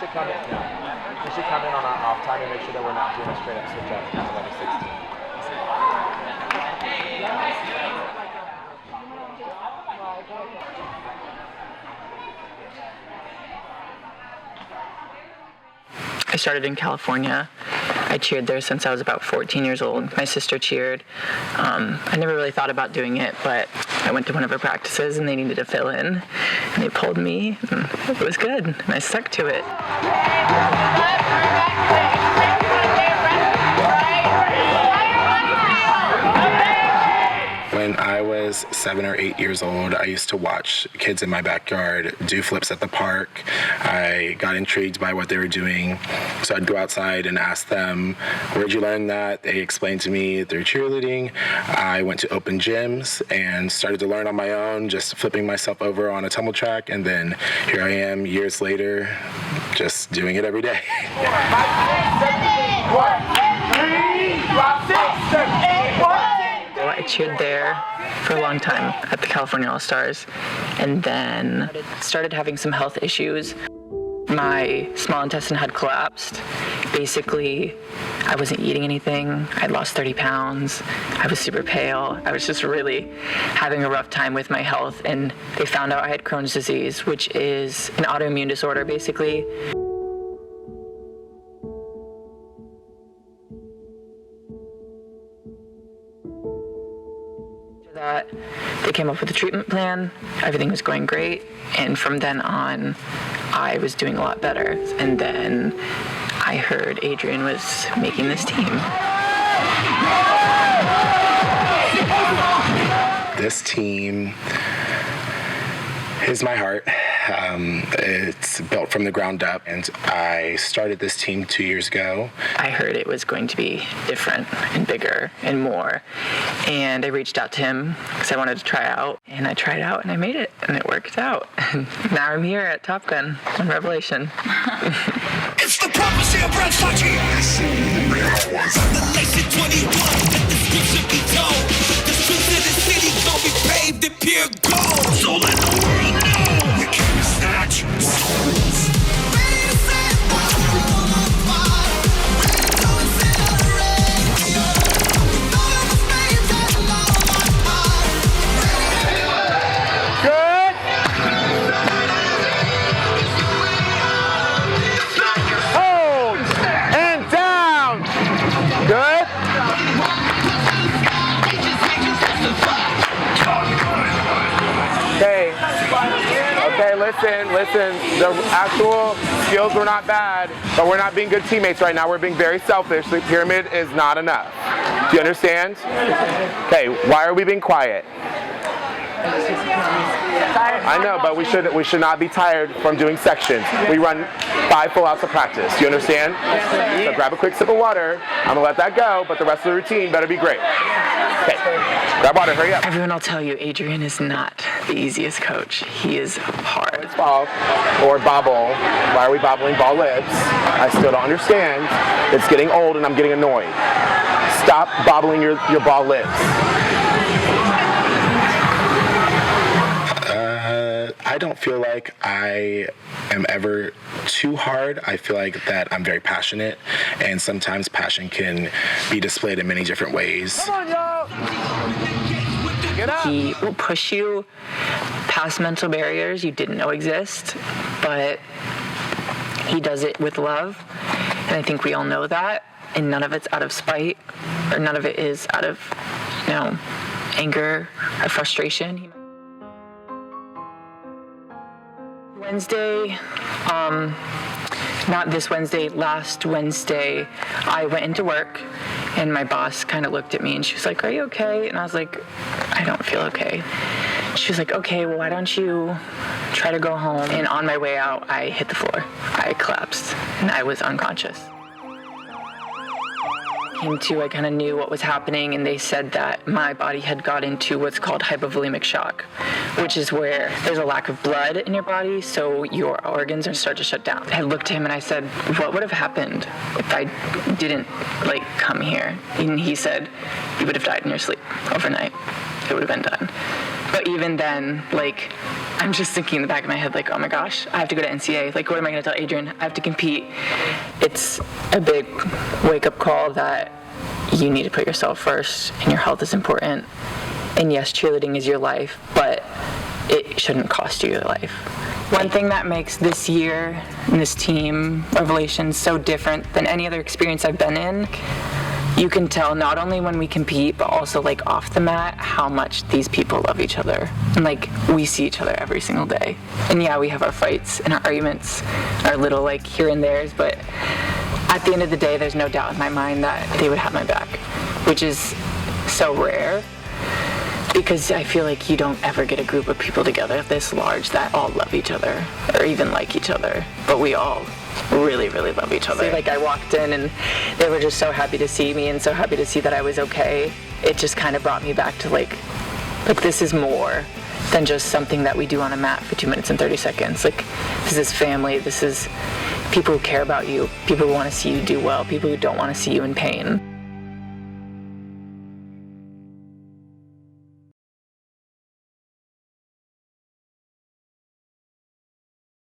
should come in. Yeah. We should come in on our off time and make sure that we're not doing a straight up switch up to level 16. I started in California. I cheered there since I was about 14 years old. My sister cheered. I never really thought about doing it, but I went to one of her practices and they needed to fill in. And they pulled me, and it was good. And I stuck to it. When I was 7 or 8 years old, I used to watch kids in my backyard do flips at the park. I got intrigued by what they were doing, so I'd go outside and ask them, where'd you learn that? They explained to me through cheerleading. I went to open gyms and started to learn on my own, just flipping myself over on a tumble track, and then here I am years later, just doing it every day. 3, 6, 7, 8, I cheered there for a long time at the California All-Stars, and then started having some health issues. My small intestine had collapsed. Basically, I wasn't eating anything. I'd lost 30 pounds. I was super pale. I was just really having a rough time with my health, and they found out I had Crohn's disease, which is an autoimmune disorder, basically. That they came up with a treatment plan. Everything was going great, and from then on I was doing a lot better. And then I heard Adrian was making this team. This team is my heart. It's built from the ground up, and I started this team 2 years ago. I heard it was going to be different and bigger and more, and I reached out to him because I wanted to try out, and I tried out and I made it, and it worked out. And now I'm here at Top Gun on Revelation. It's the prophecy of Brad Fletcher. The Nation 21, let the scripture be told. The streets of the city gon' be paved in pure gold. So let the world know you can't snatch. Good. Hold and down. Good. Okay, listen. The actual skills were not bad, but we're not being good teammates right now. We're being very selfish. The pyramid is not enough. Do you understand? Okay, why are we being quiet? I know, but we should not be tired from doing sections. We run 5 full outs of practice. Do you understand? So grab a quick sip of water. I'm gonna let that go, but the rest of the routine better be great. Okay, grab water, hurry up. Everyone will tell you Adrian is not the easiest coach. He is hard. It's ball or bobble. Why are we bobbling ball lips? I still don't understand. It's getting old and I'm getting annoyed. Stop bobbling your ball lips. I don't feel like I am ever too hard. I feel like that I'm very passionate, and sometimes passion can be displayed in many different ways. Come on, y'all. Get up. He will push you past mental barriers you didn't know exist, but he does it with love, and I think we all know that, and none of it's out of spite, or none of it is out of, anger or frustration. Wednesday, not this Wednesday, last Wednesday, I went into work and my boss kind of looked at me and she was like, "Are you okay?" And I was like, "I don't feel okay." She was like, "Okay, well, why don't you try to go home?" And on my way out, I hit the floor. I collapsed and I was unconscious. I kind of knew what was happening, and they said that my body had got into what's called hypovolemic shock, which is where there's a lack of blood in your body, so your organs are start to shut down. I looked at him and I said, "What would have happened if I didn't come here?" And he said, "You would have died in your sleep overnight. It would have been done." But even then, like, I'm just thinking in the back of my head, like, oh my gosh, I have to go to NCAA. Like, what am I going to tell Adrian? I have to compete. It's a big wake-up call that you need to put yourself first, and your health is important. And yes, cheerleading is your life, but it shouldn't cost you your life. One thing that makes this year and this team, Revelations, so different than any other experience I've been in, you can tell not only when we compete, but also like off the mat, how much these people love each other. And like, we see each other every single day. And yeah, we have our fights and our arguments, our little like here and there's, but at the end of the day, there's no doubt in my mind that they would have my back, which is so rare. Because I feel like you don't ever get a group of people together this large that all love each other or even like each other, but we all really, really love each other. Like, I walked in and they were just so happy to see me and so happy to see that I was okay. It just kind of brought me back to like this is more than just something that we do on a mat for 2 minutes and 30 seconds. Like, this is family, this is people who care about you, people who want to see you do well, people who don't want to see you in pain.